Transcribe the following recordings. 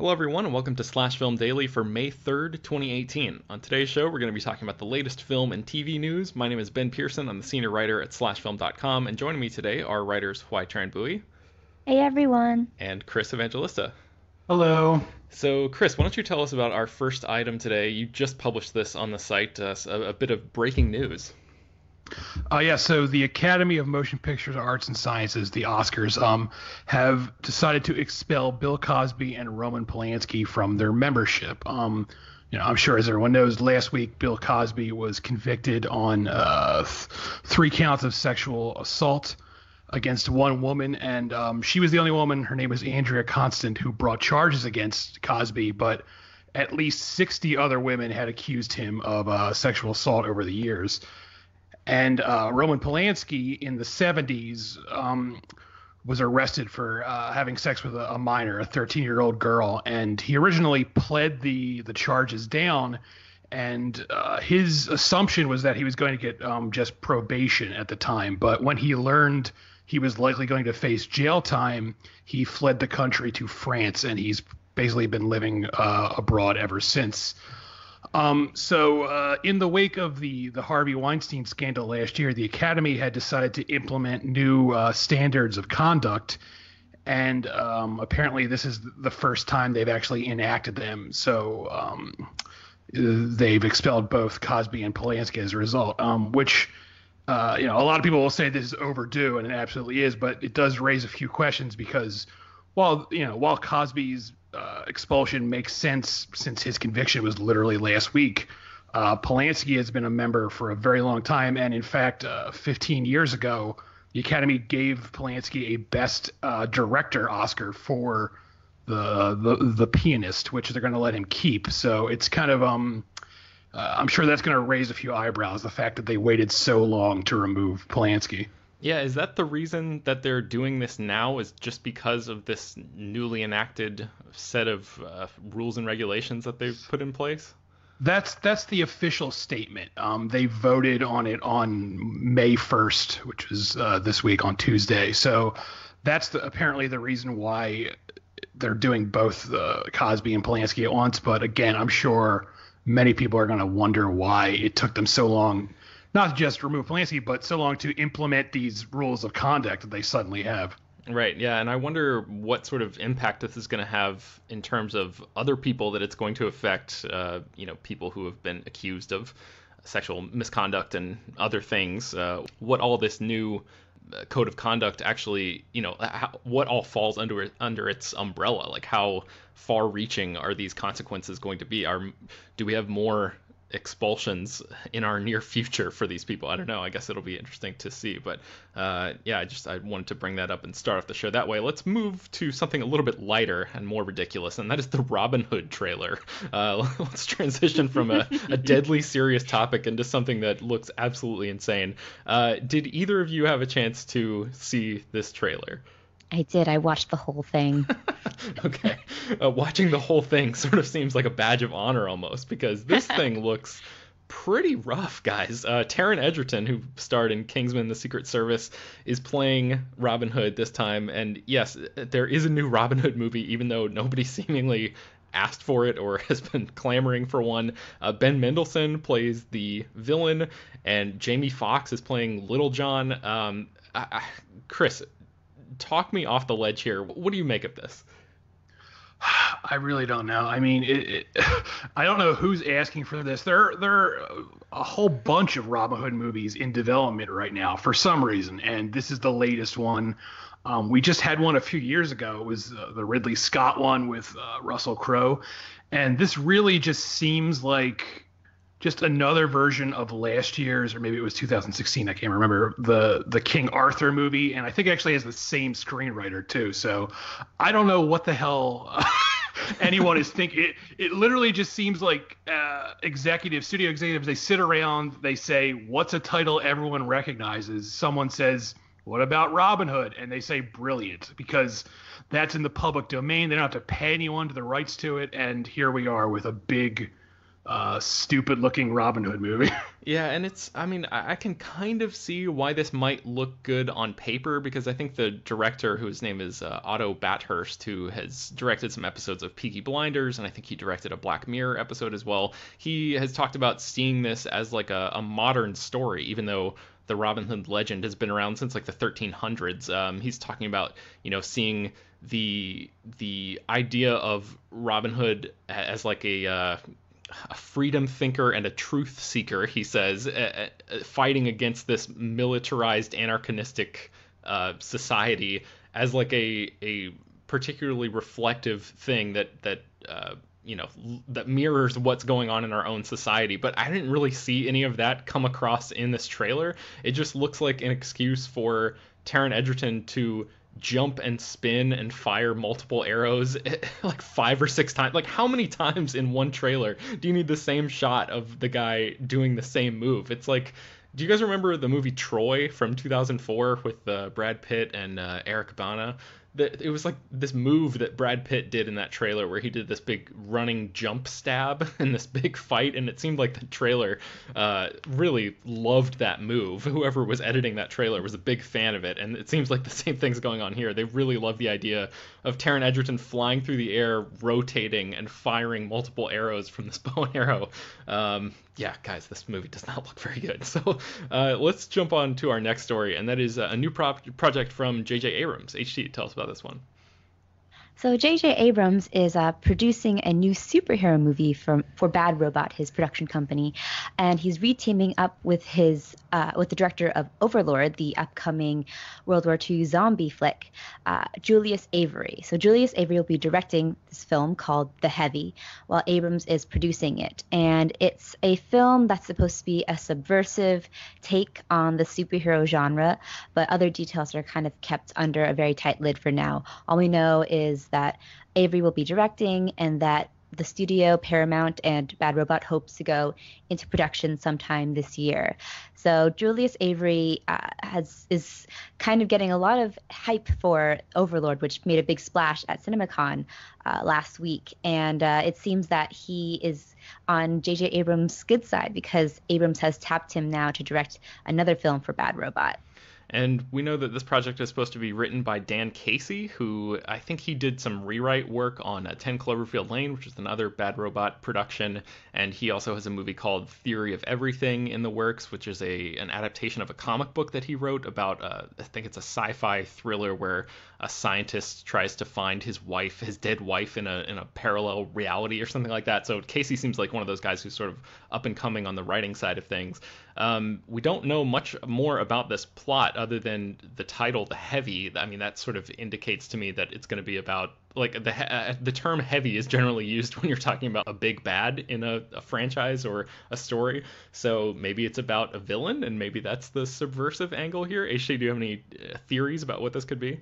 Hello, everyone, and welcome to Slash Film Daily for May 3rd, 2018. On today's show, we're going to be talking about the latest film and TV news. My name is Ben Pearson. I'm the senior writer at slashfilm.com, and joining me today are writers Hoai-Tran Hey everyone. and Chris Evangelista. Hello. So, Chris, why don't you tell us about our first item today? You just published this on the site, a bit of breaking news. So the Academy of Motion Pictures Arts and Sciences, the Oscars, have decided to expel Bill Cosby and Roman Polanski from their membership. I'm sure, as everyone knows, last week Bill Cosby was convicted on 3 counts of sexual assault against one woman, and she was the only woman. Her name was Andrea Constant, who brought charges against Cosby, but at least 60 other women had accused him of sexual assault over the years. And Roman Polanski in the 70s was arrested for having sex with a minor, a 13-year-old girl. And he originally pled the charges down. And his assumption was that he was going to get just probation at the time. But when he learned he was likely going to face jail time, he fled the country to France. And he's basically been living abroad ever since. In the wake of the Harvey Weinstein scandal last year, the Academy had decided to implement new standards of conduct, and apparently this is the first time they've actually enacted them. So they've expelled both Cosby and Polanski as a result, which a lot of people will say this is overdue, and it absolutely is, but it does raise a few questions because while Cosby's expulsion makes sense since his conviction was literally last week, Polanski has been a member for a very long time, and in fact, 15 years ago, the Academy gave Polanski a Best Director Oscar for the Pianist, which they're going to let him keep. So it's kind of I'm sure that's going to raise a few eyebrows, the fact that they waited so long to remove Polanski. Yeah, is that the reason that they're doing this now, is just because of this newly enacted set of rules and regulations that they've put in place? That's the official statement. They voted on it on May 1st, which was this week on Tuesday. So that's apparently the reason why they're doing both Cosby and Polanski at once. But again, I'm sure many people are going to wonder why it took them so long, not just remove Polanski, but so long to implement these rules of conduct that they suddenly have. Right, yeah, and I wonder what sort of impact this is going to have in terms of other people that it's going to affect, people who have been accused of sexual misconduct and other things, what all this new code of conduct actually, what all falls under its umbrella, like how far-reaching are ththese consequences going to be? Do we have more expulsions in our near future for these people? I don't know. I guess it'll be interesting to see. But I wanted to bring that up and start off the show that way. Let's move to something a little bit lighter and more ridiculous, and that is the Robin Hood trailer. Let's transition from a deadly serious topic into something that looks absolutely insane. Did either of you have a chance to see this trailer? I did. I watched the whole thing. Okay. Watching the whole thing sort of seems like a badge of honor almost, because this thing looks pretty rough, guys. Taron Egerton, who starred in Kingsman: The Secret Service, is playing Robin Hood this time. And yes, there is a new Robin Hood movie, even though nobody seemingly asked for it or has been clamoring for one. Ben Mendelsohn plays the villain, and Jamie Foxx is playing Little John. Chris, talk me off the ledge here. What do you make of this? I really don't know. I mean, I don't know who's asking for this. There are a whole bunch of Robin Hood movies in development right now for some reason, and this is the latest one. We just had one a few years ago. It was the Ridley Scott one with Russell Crowe, and this really just seems like just another version of last year's, or maybe it was 2016, I can't remember, the King Arthur movie, and I think it actually has the same screenwriter too. So I don't know what the hell anyone is thinking. It literally just seems like studio executives, they sit around, they say, what's a title everyone recognizes? Someone says, what about Robin Hood? And they say brilliant, because that's in the public domain. They don't have to pay anyone to the rights to it, and here we are with a big stupid looking Robin Hood movie. Yeah, and I mean, I can kind of see why this might look good on paper because I think the director, whose name is Otto Bathurst, who has directed some episodes of Peaky Blinders, and I think he directed a Black Mirror episode as well, he has talked about seeing this as like a modern story, even though the Robin Hood legend has been around since like the 1300s. He's talking about, seeing the idea of Robin Hood as like a freedom thinker and a truth seeker, he says, fighting against this militarized anarchistic society as like a particularly reflective thing that that mirrors what's going on in our own society. But I didn't really see any of that come across in this trailer. It just looks like an excuse for Taron Egerton to jump and spin and fire multiple arrows like 5 or 6 times. Like, how many times in one trailer do you need the same shot of the guy doing the same move? It's like, do you guys remember the movie Troy from 2004 with Brad Pitt and Eric Bana? It was like this move that Brad Pitt did in that trailer where he did this big running jump stab in this big fight, and it seemed like the trailer really loved that move. Whoever was editing that trailer was a big fan of it, and it seems like the same thing's going on here. They really love the idea of Taron Egerton flying through the air, rotating, and firing multiple arrows from this bow and arrow. Yeah, guys, this movie does not look very good. So let's jump on to our next story, and that is a new project from J.J. Abrams. HT, tell us about this one. So J.J. Abrams is producing a new superhero movie for Bad Robot, his production company, and he's reteaming up with with the director of Overlord, the upcoming World War II zombie flick, Julius Avery. So Julius Avery will be directing this film called The Heavy, while Abrams is producing it. And it's a film that's supposed to be a subversive take on the superhero genre, but other details are kind of kept under a very tight lid for now. All we know is that Avery will be directing and that the studio, Paramount, and Bad Robot hopes to go into production sometime this year. So Julius Avery is kind of getting a lot of hype for Overlord, which made a big splash at CinemaCon last week. And it seems that he is on J.J. Abrams' good side because Abrams has tapped him now to direct another film for Bad Robot. And we know that this project is supposed to be written by Dan Casey, who I think he did some rewrite work on 10 Cloverfield Lane, which is another Bad Robot production. And he also has a movie called Theory of Everything in the works, which is an adaptation of a comic book that he wrote about, I think it's a sci-fi thriller where a scientist tries to find his dead wife in a parallel reality or something like that. So Casey seems like one of those guys who's sort of up and coming on the writing side of things. We don't know much more about this plot other than the title, The Heavy. I mean, that sort of indicates to me that it's going to be about, like, the term heavy is generally used when you're talking about a big bad in a franchise or a story. So maybe it's about a villain, and maybe that's the subversive angle here. HJ, do you have any theories about what this could be?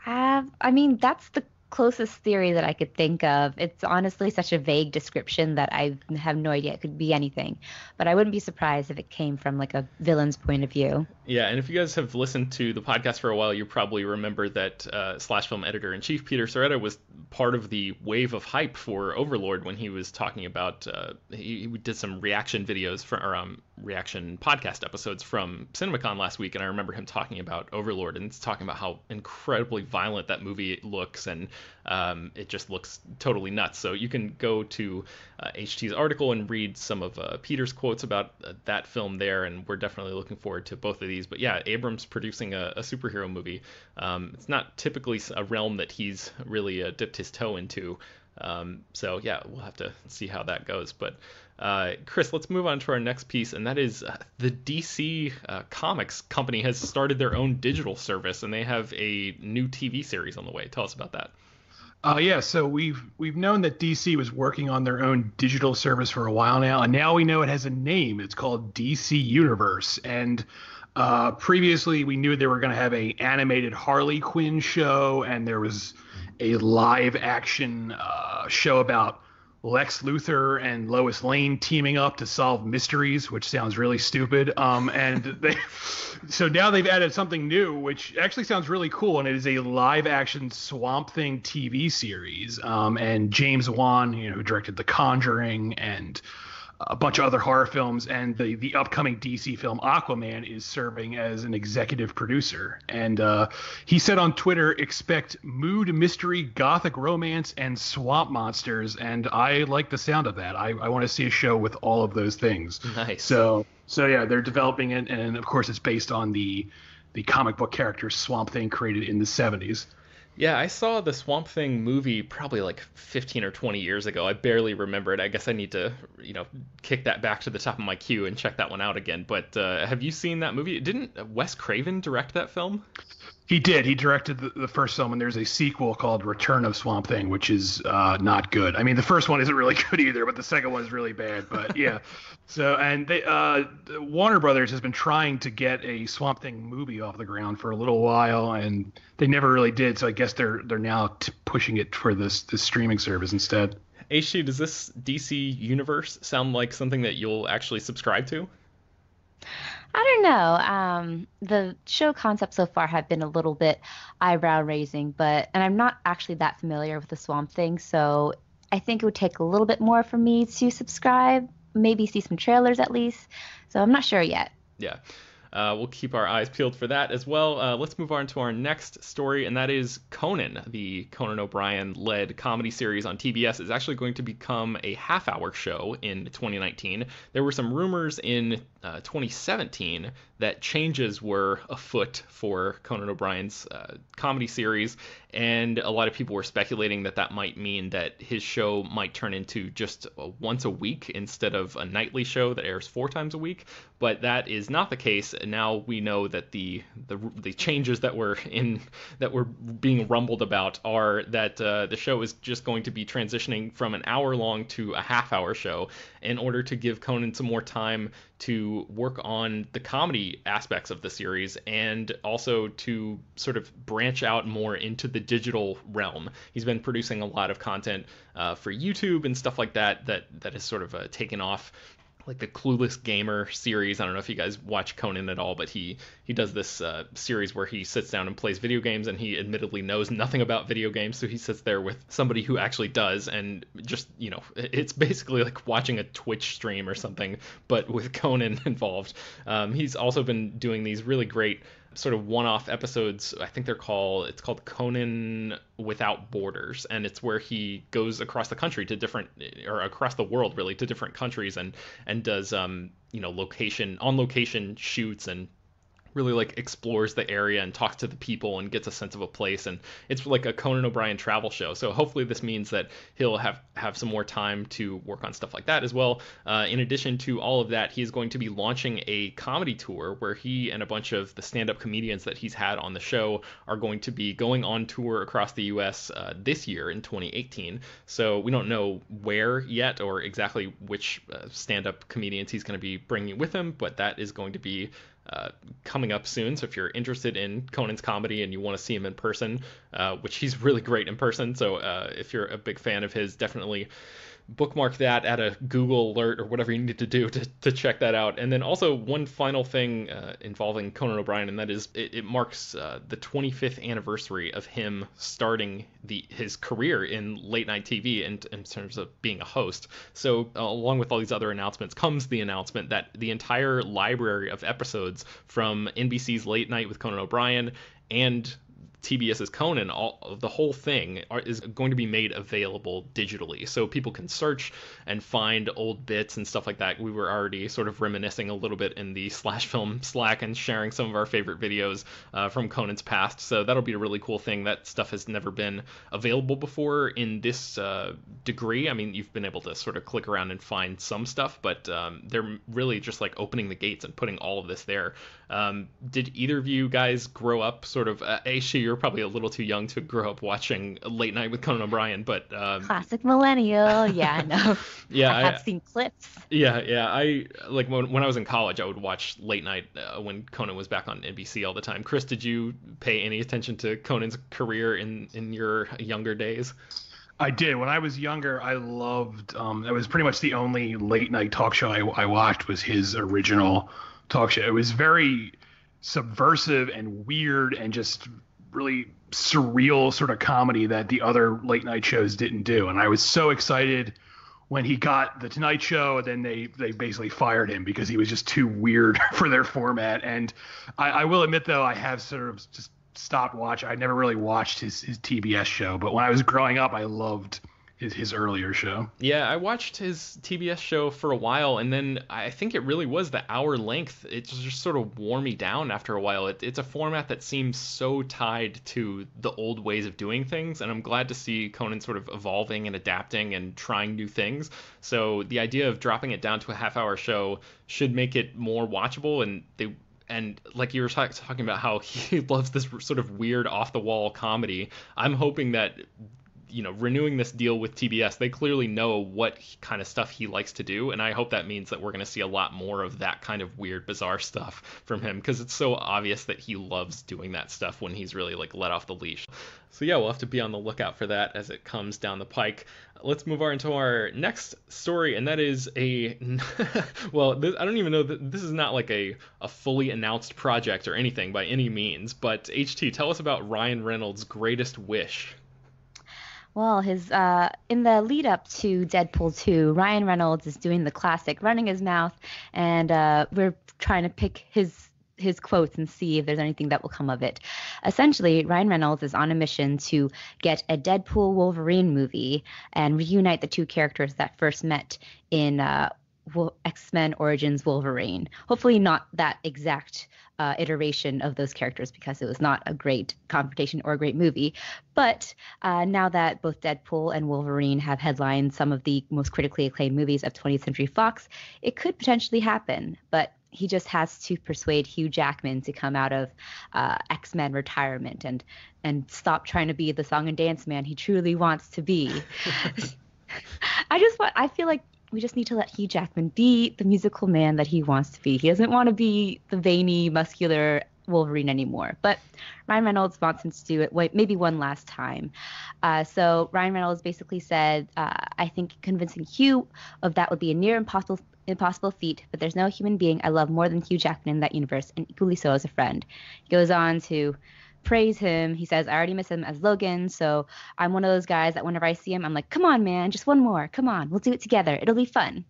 I mean, that's the closest theory that I could think of. It's honestly such a vague description that I have no idea. It could be anything, but I wouldn't be surprised if it came from like a villain's point of view. Yeah, and if you guys have listened to the podcast for a while, you probably remember that Slash Film editor-in-chief Peter Soretta was part of the wave of hype for Overlord when he was talking about he did some reaction videos reaction podcast episodes from CinemaCon last week, and I remember him talking about Overlord and talking about how incredibly violent that movie looks, and it just looks totally nuts. So you can go to HT's article and read some of Peter's quotes about that film there, and we're definitely looking forward to both of these. But yeah, Abrams producing a superhero movie. It's not typically a realm that he's really dipped his toe into. So yeah, we'll have to see how that goes. But Chris, let's move on to our next piece, and that is the DC Comics company has started their own digital service, and they have a new TV series on the way. Tell us about that. Yeah, so we've known that DC was working on their own digital service for a while now, and now we know it has a name. It's called DC Universe, and previously we knew they were going to have a animated Harley Quinn show, and there was a live action show about Lex Luthor and Lois Lane teaming up to solve mysteries, which sounds really stupid. So now they've added something new, which actually sounds really cool, and it is a live-action Swamp Thing TV series. And James Wan, who directed The Conjuring and a bunch of other horror films, and the upcoming DC film Aquaman is serving as an executive producer. And he said on Twitter, expect mood, mystery, gothic romance, and swamp monsters. And I like the sound of that. I want to see a show with all of those things. Nice. So yeah, they're developing it, and of course it's based on the comic book character Swamp Thing created in the 70s. Yeah, I saw the Swamp Thing movie probably like 15 or 20 years ago. I barely remember it. I guess I need to, kick that back to the top of my queue and check that one out again. But have you seen that movie? Didn't Wes Craven direct that film? He did. He directed the first film, and there's a sequel called Return of Swamp Thing, which is not good. I mean, the first one isn't really good either, but the second one is really bad. But yeah. So, and Warner Brothers has been trying to get a Swamp Thing movie off the ground for a little while, and they never really did. So I guess they're now pushing it for this streaming service instead. Aishi, does this DC universe sound like something that you'll actually subscribe to? I don't know. The show concepts so far have been a little bit eyebrow raising, and I'm not actually that familiar with the Swamp Thing, so I think it would take a little bit more for me to subscribe, maybe see some trailers at least. So I'm not sure yet. Yeah. We'll keep our eyes peeled for that as well. Let's move on to our next story, and that is Conan. The Conan O'Brien-led comedy series on TBS is actually going to become a half-hour show in 2019. There were some rumors in 2017 that changes were afoot for Conan O'Brien's comedy series, and a lot of people were speculating that might mean that his show might turn into just once a week instead of a nightly show that airs 4 times a week. But that is not the case. Now we know that the changes that were being rumbled about are that the show is just going to be transitioning from an hour long to a half-hour show in order to give Conan some more time to work on the comedy aspects of the series, and also to sort of branch out more into the digital realm. He's been producing a lot of content for YouTube and stuff like that has sort of taken off, like the Clueless Gamer series. I don't know if you guys watch Conan at all, but he does this series where he sits down and plays video games, and he admittedly knows nothing about video games, so he sits there with somebody who actually does, and just, it's basically like watching a Twitch stream or something, but with Conan involved. He's also been doing these really great sort of one-off episodes. I think it's called Conan Without Borders, and it's where he goes across the country to across the world really, to different countries, and does location shoots, and really like explores the area and talks to the people and gets a sense of a place, and it's like a Conan O'Brien travel show. So hopefully this means that he'll have some more time to work on stuff like that as well. In addition to all of that, he's going to be launching a comedy tour where he and a bunch of the stand-up comedians that he's had on the show are going to be going on tour across the US this year in 2018. So we don't know where yet or exactly which stand-up comedians he's going to be bringing with him, but that is going to be coming up soon. So if you're interested in Conan's comedy and you want to see him in person, which he's really great in person, so if you're a big fan of his, definitely bookmark that, add a Google alert or whatever you need to do to check that out. And then also one final thing involving Conan O'Brien, and that is it marks the 25th anniversary of him starting his career in late night TV in terms of being a host. So along with all these other announcements comes the announcement that the entire library of episodes from NBC's Late Night with Conan O'Brien and TBS's Conan, the whole thing is going to be made available digitally, so people can search and find old bits and stuff like that. We were already sort of reminiscing a little bit in the Slash Film Slack and sharing some of our favorite videos from Conan's past, so that'll be a really cool thing. That stuff has never been available before in this degree. I mean, you've been able to sort of click around and find some stuff, but they're really just like opening the gates and putting all of this there. Did either of you guys grow up sort of you're probably a little too young to grow up watching Late Night with Conan O'Brien, but classic millennial. Yeah, no. Yeah, I've seen clips. Yeah. I like when I was in college, I would watch Late Night when Conan was back on NBC all the time. Chris, did you pay any attention to Conan's career in your younger days? I did. When I was younger, I loved. It was pretty much the only late night talk show I watched was his original talk show. It was very subversive and weird and just really surreal sort of comedy that the other late night shows didn't do. And I was so excited when he got the Tonight Show, and then they basically fired him because he was just too weird for their format. And I will admit, though, I have sort of just stopped watching. I never really watched his TBS show, but when I was growing up, I loved his earlier show. Yeah, I watched his TBS show for a while, and then I think it really was the hour length. It just sort of wore me down after a while. It's a format that seems so tied to the old ways of doing things, and I'm glad to see Conan sort of evolving and adapting and trying new things. So the idea of dropping it down to a half-hour show should make it more watchable, and like you were talking about how he loves this sort of weird off-the-wall comedy. I'm hoping that, renewing this deal with TBS, they clearly know what kind of stuff he likes to do, and I hope that means that we're going to see a lot more of that kind of weird, bizarre stuff from him, because it's so obvious that he loves doing that stuff when he's really like let off the leash. So yeah, we'll have to be on the lookout for that as it comes down the pike. Let's move on to our next story, and that is well, I don't even know that this is not like a fully announced project or anything by any means, but HT, tell us about Ryan Reynolds' greatest wish. Well, in the lead up to Deadpool 2, Ryan Reynolds is doing the classic running his mouth, and we're trying to pick his quotes and see if there's anything that will come of it. Essentially, Ryan Reynolds is on a mission to get a Deadpool Wolverine movie and reunite the two characters that first met in X-Men Origins Wolverine. Hopefully not that exact iteration of those characters, because it was not a great confrontation or a great movie. But now that both Deadpool and Wolverine have headlined some of the most critically acclaimed movies of 20th Century Fox, it could potentially happen. But he just has to persuade Hugh Jackman to come out of X-Men retirement and stop trying to be the song and dance man he truly wants to be. I feel like we just need to let Hugh Jackman be the musical man that he wants to be. He doesn't want to be the veiny, muscular Wolverine anymore. But Ryan Reynolds wants him to do it maybe one last time. So Ryan Reynolds basically said, I think convincing Hugh of that would be a near impossible feat, but there's no human being I love more than Hugh Jackman in that universe, and equally so as a friend. He goes on to praise him. He says, I already miss him as Logan, so I'm one of those guys that whenever I see him, I'm like, come on, man, just one more. Come on, we'll do it together. It'll be fun.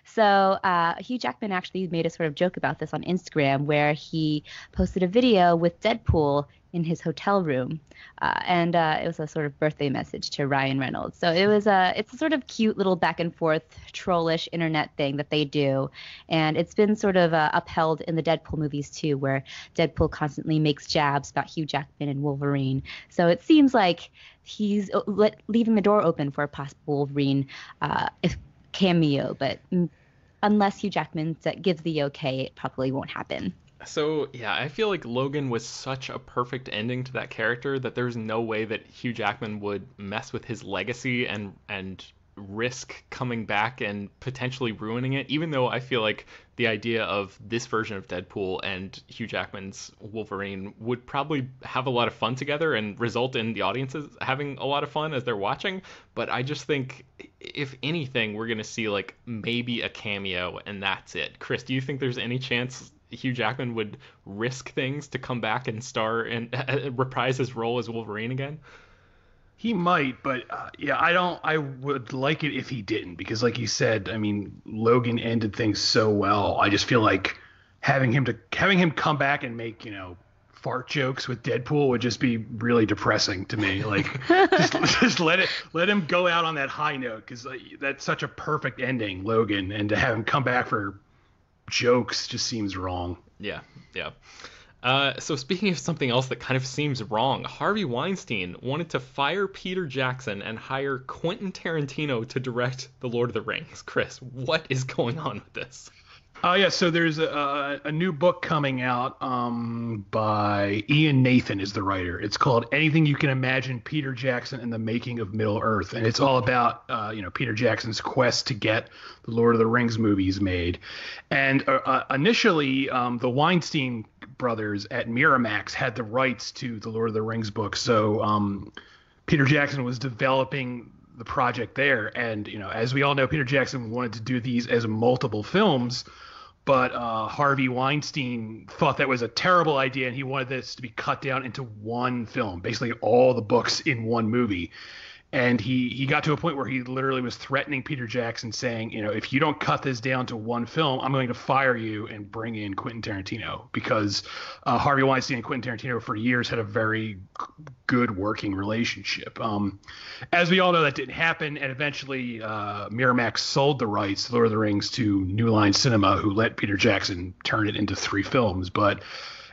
So Hugh Jackman actually made a sort of joke about this on Instagram, where he posted a video with Deadpool in his hotel room, and it was a sort of birthday message to Ryan Reynolds. So it's a sort of cute little back and forth trollish internet thing that they do, and it's been sort of upheld in the Deadpool movies too, where Deadpool constantly makes jabs about Hugh Jackman and Wolverine. So it seems like he's leaving the door open for a possible Wolverine cameo, but unless Hugh Jackman gives the okay, it probably won't happen. So, yeah, I feel like Logan was such a perfect ending to that character that there's no way that Hugh Jackman would mess with his legacy and risk coming back and potentially ruining it, even though I feel like the idea of this version of Deadpool and Hugh Jackman's Wolverine would probably have a lot of fun together and result in the audiences having a lot of fun as they're watching. But I just think, if anything, we're going to see like maybe a cameo and that's it. Chris, do you think there's any chance Hugh Jackman would risk things to come back and star and reprise his role as Wolverine again? He might, but yeah, I would like it if he didn't, because like you said, I mean, Logan ended things so well. I just feel like having him come back and make, fart jokes with Deadpool would just be really depressing to me. Like just let him go out on that high note, because that's such a perfect ending, Logan, and to have him come back for jokes just seems wrong. Yeah. So speaking of something else that kind of seems wrong, Harvey Weinstein wanted to fire Peter Jackson and hire Quentin Tarantino to direct The Lord of the Rings. Chris, what is going on with this? Yeah, so there's a new book coming out by Ian Nathan is the writer. It's called Anything You Can Imagine, Peter Jackson and the Making of Middle-earth. And it's all about, Peter Jackson's quest to get the Lord of the Rings movies made. And initially, the Weinstein brothers at Miramax had the rights to the Lord of the Rings book. So Peter Jackson was developing the project there. And, as we all know, Peter Jackson wanted to do these as multiple films, but Harvey Weinstein thought that was a terrible idea, and he wanted this to be cut down into one film, basically all the books in one movie. And he got to a point where he literally was threatening Peter Jackson, saying, if you don't cut this down to one film, I'm going to fire you and bring in Quentin Tarantino, because Harvey Weinstein and Quentin Tarantino for years had a very good working relationship. As we all know, that didn't happen, and eventually Miramax sold the rights to Lord of the Rings to New Line Cinema, who let Peter Jackson turn it into 3 films. But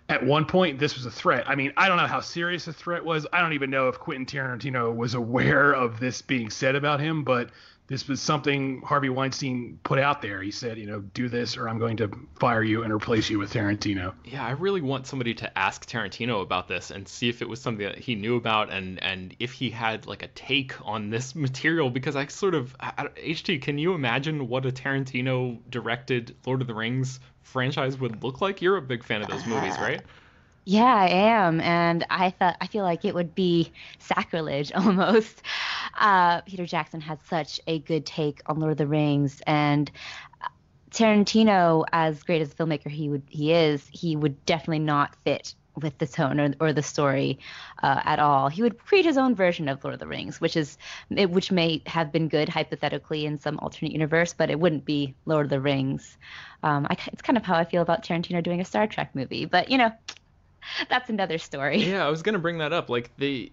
at one point, this was a threat. I mean, I don't know how serious the threat was. I don't even know if Quentin Tarantino was aware of this being said about him, but this was something Harvey Weinstein put out there. He said, do this or I'm going to fire you and replace you with Tarantino. Yeah, I really want somebody to ask Tarantino about this and see if it was something that he knew about, and if he had like a take on this material, because HT, can you imagine what a Tarantino directed Lord of the Rings franchise would look like? You're a big fan of those movies, right? Yeah, I am, and I feel like it would be sacrilege almost. Peter Jackson had such a good take on Lord of the Rings, and Tarantino, as great as a filmmaker he would definitely not fit with the tone or the story at all. He would create his own version of Lord of the Rings, which may have been good hypothetically in some alternate universe, but it wouldn't be Lord of the Rings. It's kind of how I feel about Tarantino doing a Star Trek movie, but that's another story. Yeah, I was going to bring that up. Like, we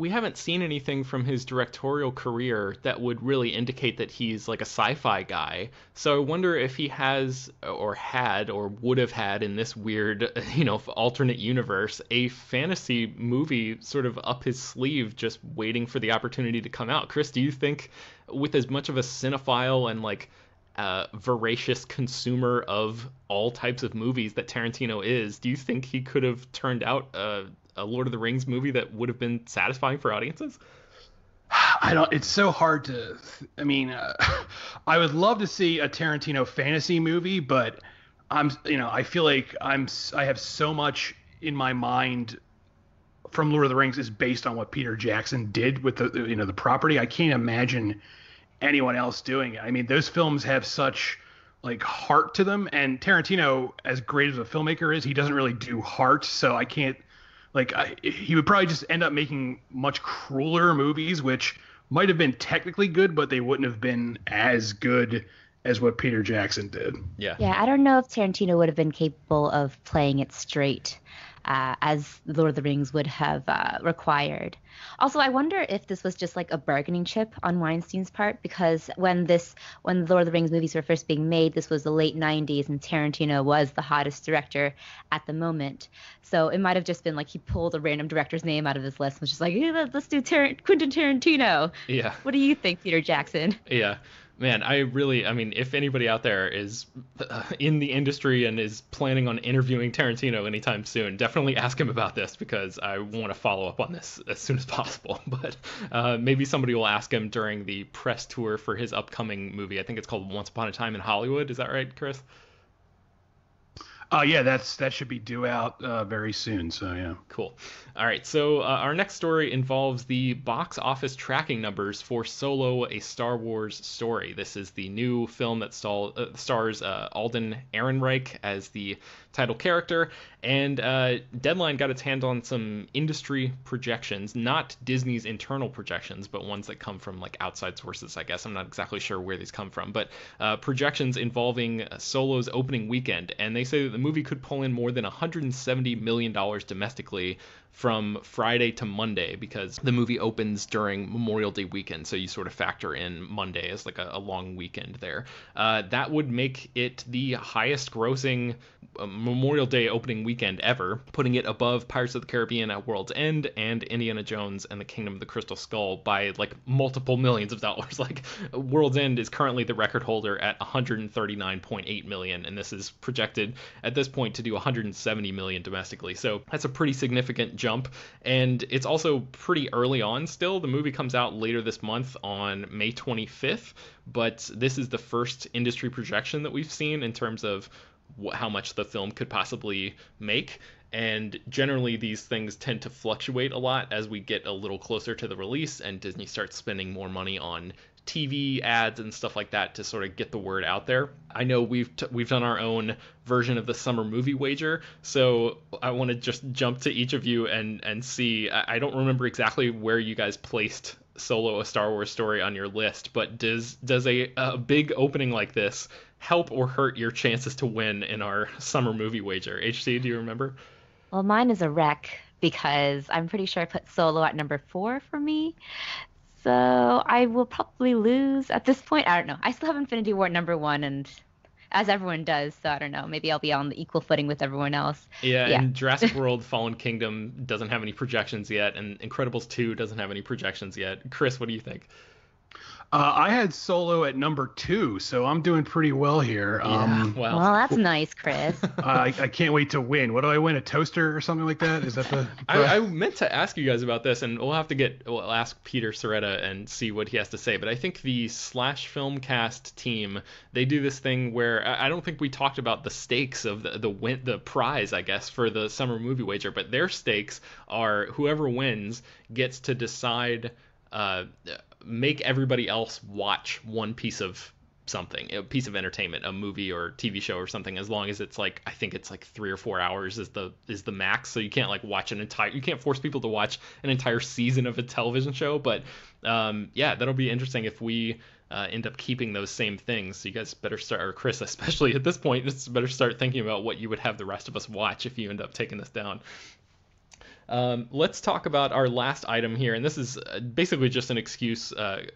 haven't seen anything from his directorial career that would really indicate that he's like a sci-fi guy. So I wonder if he has or had or would have had in this weird, alternate universe, a fantasy movie sort of up his sleeve, just waiting for the opportunity to come out. Chris, do you think, with as much of a cinephile and like voracious consumer of all types of movies that Tarantino is, do you think he could have turned out a Lord of the Rings movie that would have been satisfying for audiences? It's so hard to, I would love to see a Tarantino fantasy movie, but I feel like I have so much in my mind from Lord of the Rings is based on what Peter Jackson did with the property. I can't imagine anyone else doing it. I mean, those films have such like heart to them, and Tarantino, as great as a filmmaker is, he doesn't really do heart, so I can't he would probably just end up making much crueler movies, which might have been technically good, but they wouldn't have been as good as what Peter Jackson did. Yeah, I don't know if Tarantino would have been capable of playing it straight as Lord of the Rings would have required. Also, I wonder if this was just like a bargaining chip on Weinstein's part, because when the Lord of the Rings movies were first being made, this was the late 90s, and Tarantino was the hottest director at the moment. So it might have just been like he pulled a random director's name out of his list and was just like, hey, let's do Quentin Tarantino. Yeah. What do you think, Peter Jackson? Yeah. Man, if anybody out there is in the industry and is planning on interviewing Tarantino anytime soon, definitely ask him about this, because I want to follow up on this as soon as possible. But maybe somebody will ask him during the press tour for his upcoming movie. I think it's called Once Upon a Time in Hollywood. Is that right, Chris? Yeah, that should be due out very soon. So yeah. Cool. All right. So our next story involves the box office tracking numbers for Solo: A Star Wars Story. This is the new film that stars Alden Ehrenreich as the title character, and Deadline got its hand on some industry projections, not Disney's internal projections, but ones that come from like outside sources, I guess. I'm not exactly sure where these come from, but projections involving Solo's opening weekend, and they say that the movie could pull in more than $170 million domestically from Friday to Monday, because the movie opens during Memorial Day weekend, so you sort of factor in Monday as like a long weekend there. That would make it the highest grossing Memorial Day opening weekend ever, putting it above Pirates of the Caribbean at World's End and Indiana Jones and the Kingdom of the Crystal Skull by like multiple millions of dollars. Like, World's End is currently the record holder at $139.8 million, and this is projected at this point to do $170 million domestically. So that's a pretty significant jump, and it's also pretty early on still. The movie comes out later this month on May 25th, but this is the first industry projection that we've seen in terms of how much the film could possibly make. And generally these things tend to fluctuate a lot as we get a little closer to the release and Disney starts spending more money on TV ads and stuff like that to sort of get the word out there. I know we've done our own version of the summer movie wager, so I want to just jump to each of you and see. I don't remember exactly where you guys placed Solo: A Star Wars Story on your list, but does a big opening like this help or hurt your chances to win in our summer movie wager? HC, do you remember? Well, mine is a wreck because I'm pretty sure I put Solo at number 4 for me. So I will probably lose at this point. I don't know. I still have Infinity War at number 1, and as everyone does, so I don't know. Maybe I'll be on the equal footing with everyone else. Yeah, and Jurassic World Fallen Kingdom doesn't have any projections yet, and Incredibles 2 doesn't have any projections yet. Chris, what do you think? I had Solo at number 2, so I'm doing pretty well here. Well, that's nice, Chris. I can't wait to win. What do I win? A toaster or something like that? Is that the? I meant to ask you guys about this, and we'll ask Peter Soretta and see what he has to say. But I think the Slash Filmcast team, they do this thing where I don't think we talked about the stakes of the prize, I guess, for the summer movie wager. But their stakes are whoever wins gets to decide. Make everybody else watch one piece of something, a piece of entertainment, a movie or TV show or something, as long as it's I think it's 3 or 4 hours is the max. So you can't watch you can't force people to watch an entire season of a television show. But that'll be interesting if we end up keeping those same things. So you guys better start, or Chris especially at this point, just better start thinking about what you would have the rest of us watch if you end up taking this down. Let's talk about our last item here, and this is basically just an excuse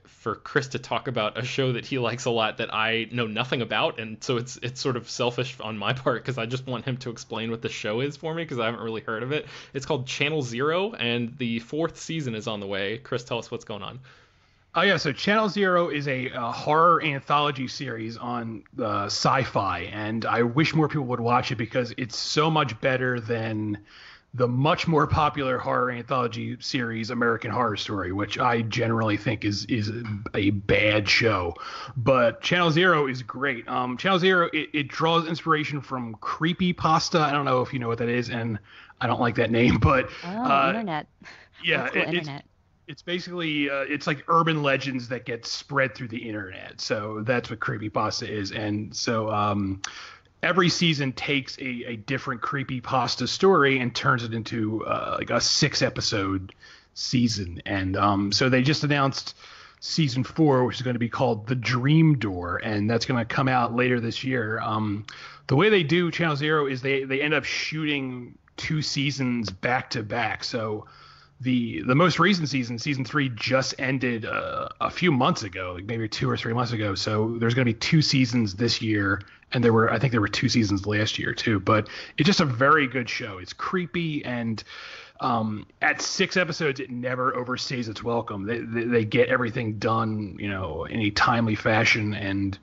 for Chris to talk about a show that he likes a lot that I know nothing about, and so it's sort of selfish on my part because I just want him to explain what the show is for me because I haven't really heard of it. It's called Channel Zero, and the 4th season is on the way. Chris, tell us what's going on. Oh yeah, so Channel Zero is a horror anthology series on Sci-Fi, and I wish more people would watch it because it's so much better than the much more popular horror anthology series American Horror Story, which I generally think is a bad show. But Channel Zero is great. Channel Zero, it draws inspiration from creepypasta. I don't know if you know what that is, and I don't like that name, but internet. Yeah, cool, internet. It's basically it's like urban legends that get spread through the internet. So that's what creepypasta is, and so every season takes a different creepypasta story and turns it into a 6-episode season. And so they just announced season 4, which is going to be called The Dream Door, and that's going to come out later this year. The way they do Channel Zero is they end up shooting 2 seasons back to back. So the most recent season 3, just ended a few months ago, maybe 2 or 3 months ago. So there's going to be 2 seasons this year, and I think there were 2 seasons last year too. But it's just a very good show. It's creepy, and at 6 episodes, it never overstays its welcome. They get everything done, in a timely fashion. And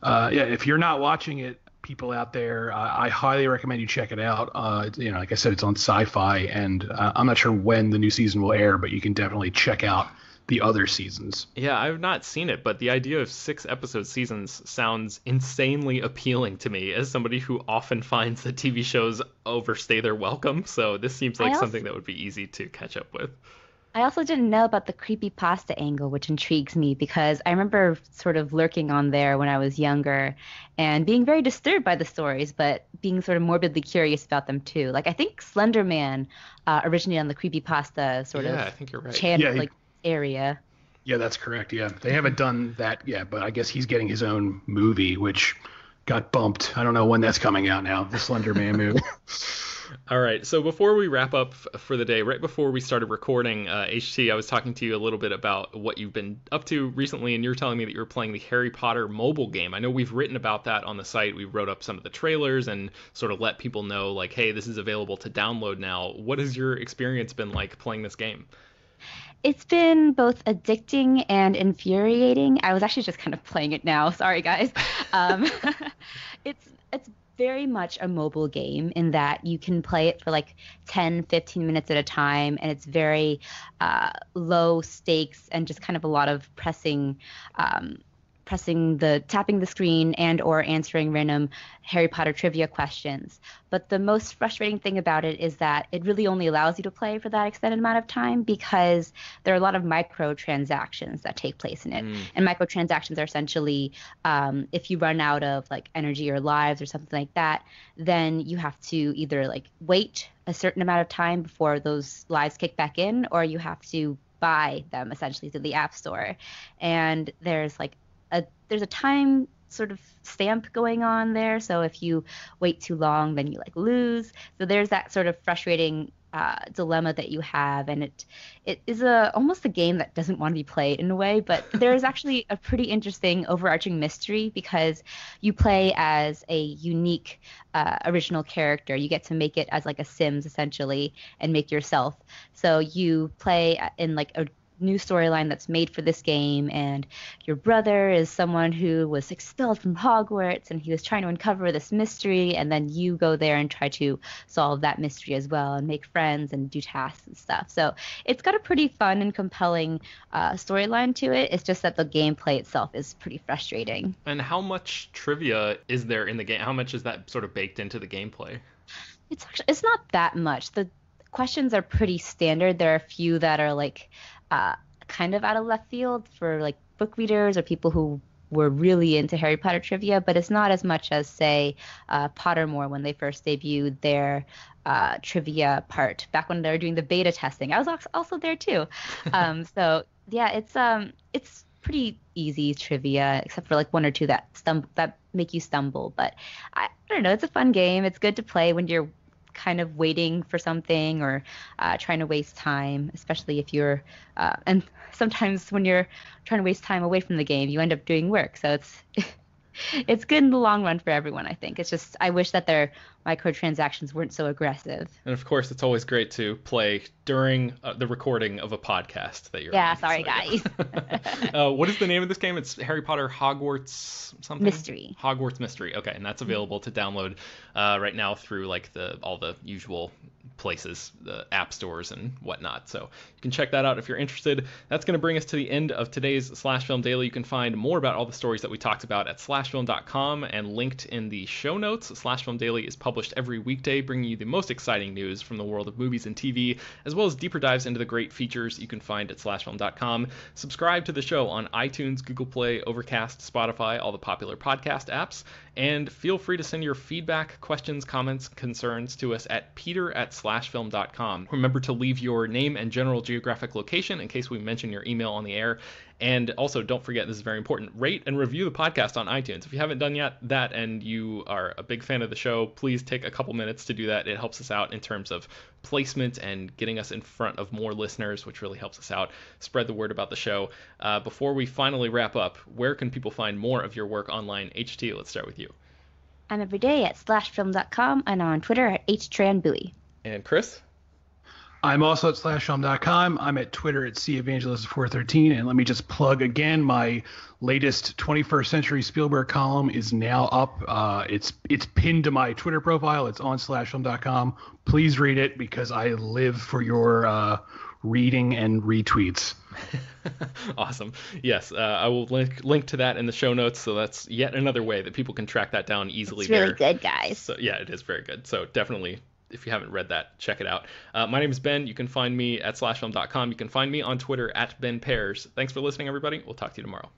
if you're not watching it, people out there, I highly recommend you check it out. Like I said, it's on Sci-Fi, and I'm not sure when the new season will air, but you can definitely check out the other seasons. Yeah, I've not seen it, but the idea of 6-episode seasons sounds insanely appealing to me as somebody who often finds that TV shows overstay their welcome. So this seems like something that would be easy to catch up with. I also didn't know about the creepypasta angle, which intrigues me because I remember sort of lurking on there when I was younger and being very disturbed by the stories, but being sort of morbidly curious about them too. I think Slender Man originated on the creepypasta sort of I think you're right. channel area. Yeah, that's correct. Yeah, they haven't done that yet, but I guess he's getting his own movie, which got bumped. I don't know when that's coming out now, the Slender Man movie. All right, so before we wrap up for the day, right before we started recording, HT, I was talking to you a little bit about what you've been up to recently, and you're telling me that you were playing the Harry Potter mobile game. I know we've written about that on the site. We wrote up some of the trailers and sort of let people know, hey, this is available to download now. What has your experience been like playing this game? It's been both addicting and infuriating. I was actually just kind of playing it now. Sorry, guys. It's very much a mobile game in that you can play it for 10, 15 minutes at a time, and it's very low stakes and just kind of a lot of pressing tapping the screen and or answering random Harry Potter trivia questions. But the most frustrating thing about it is that it really only allows you to play for that extended amount of time because there are a lot of microtransactions that take place in it. And microtransactions are essentially if you run out of like energy or lives or something like that, then you have to either like wait a certain amount of time before those lives kick back in, or you have to buy them essentially through the App Store. And there's a time sort of stamp going on there. So if you wait too long, then you like lose. So there's that sort of frustrating dilemma that you have, and it is almost a game that doesn't want to be played in a way. But there is actually a pretty interesting overarching mystery because you play as a unique original character. You get to make it as like a Sims essentially and make yourself. So you play in like a new storyline that's made for this game, and your brother is someone who was expelled from Hogwarts, and he was trying to uncover this mystery, and then you go there and try to solve that mystery as well and make friends and do tasks and stuff. So it's got a pretty fun and compelling storyline to it. It's just that the gameplay itself is pretty frustrating. And how much trivia is there in the game? How much is that sort of baked into the gameplay? It's not that much. The questions are pretty standard. There are a few that are like kind of out of left field for like book readers or people who were really into Harry Potter trivia, but it's not as much as, say, Pottermore when they first debuted their trivia part back when they were doing the beta testing. I was also there too. So yeah, it's pretty easy trivia, except for like one or two that make you stumble. But I don't know, it's a fun game. It's good to play when you're kind of waiting for something or trying to waste time, especially if you're and sometimes when you're trying to waste time away from the game, you end up doing work. So it's good in the long run for everyone, I think. It's just I wish that their microtransactions weren't so aggressive. And of course, it's always great to play during the recording of a podcast that you're Yeah, on. Sorry, guys. What is the name of this game? It's Harry Potter Hogwarts something? Mystery. Hogwarts Mystery. Okay, and that's available to download right now through like all the usual places, the app stores and whatnot. So you can check that out if you're interested. That's going to bring us to the end of today's Slash Film Daily. You can find more about all the stories that we talked about at slashfilm.com and linked in the show notes. Slash Film Daily is published every weekday, bringing you the most exciting news from the world of movies and TV, as well as deeper dives into the great features you can find at slashfilm.com. Subscribe to the show on iTunes, Google Play, Overcast, Spotify, all the popular podcast apps, and feel free to send your feedback, questions, comments, concerns to us at peter@slashfilm.com. Remember to leave your name and general geographic location in case we mention your email on the air. And also, don't forget, this is very important, rate and review the podcast on iTunes. If you haven't done yet that and you are a big fan of the show, please take a couple minutes to do that. It helps us out in terms of placement and getting us in front of more listeners, which really helps us out. Spread the word about the show. Before we finally wrap up, where can people find more of your work online? HT, let's start with you. I'm every day at slashfilm.com and on Twitter at htranbui. And Chris? I'm also at slashfilm.com. I'm at Twitter at Evangelista413. And let me just plug again, my latest 21st Century Spielberg column is now up. It's pinned to my Twitter profile. It's on slashfilm.com. Please read it because I live for your reading and retweets. Awesome. Yes, I will link to that in the show notes. So that's yet another way that people can track that down easily. It's really good, guys. So yeah, it is very good. So definitely, if you haven't read that, check it out. My name is Ben. You can find me at slashfilm.com. You can find me on Twitter at Ben Pears. Thanks for listening, everybody. We'll talk to you tomorrow.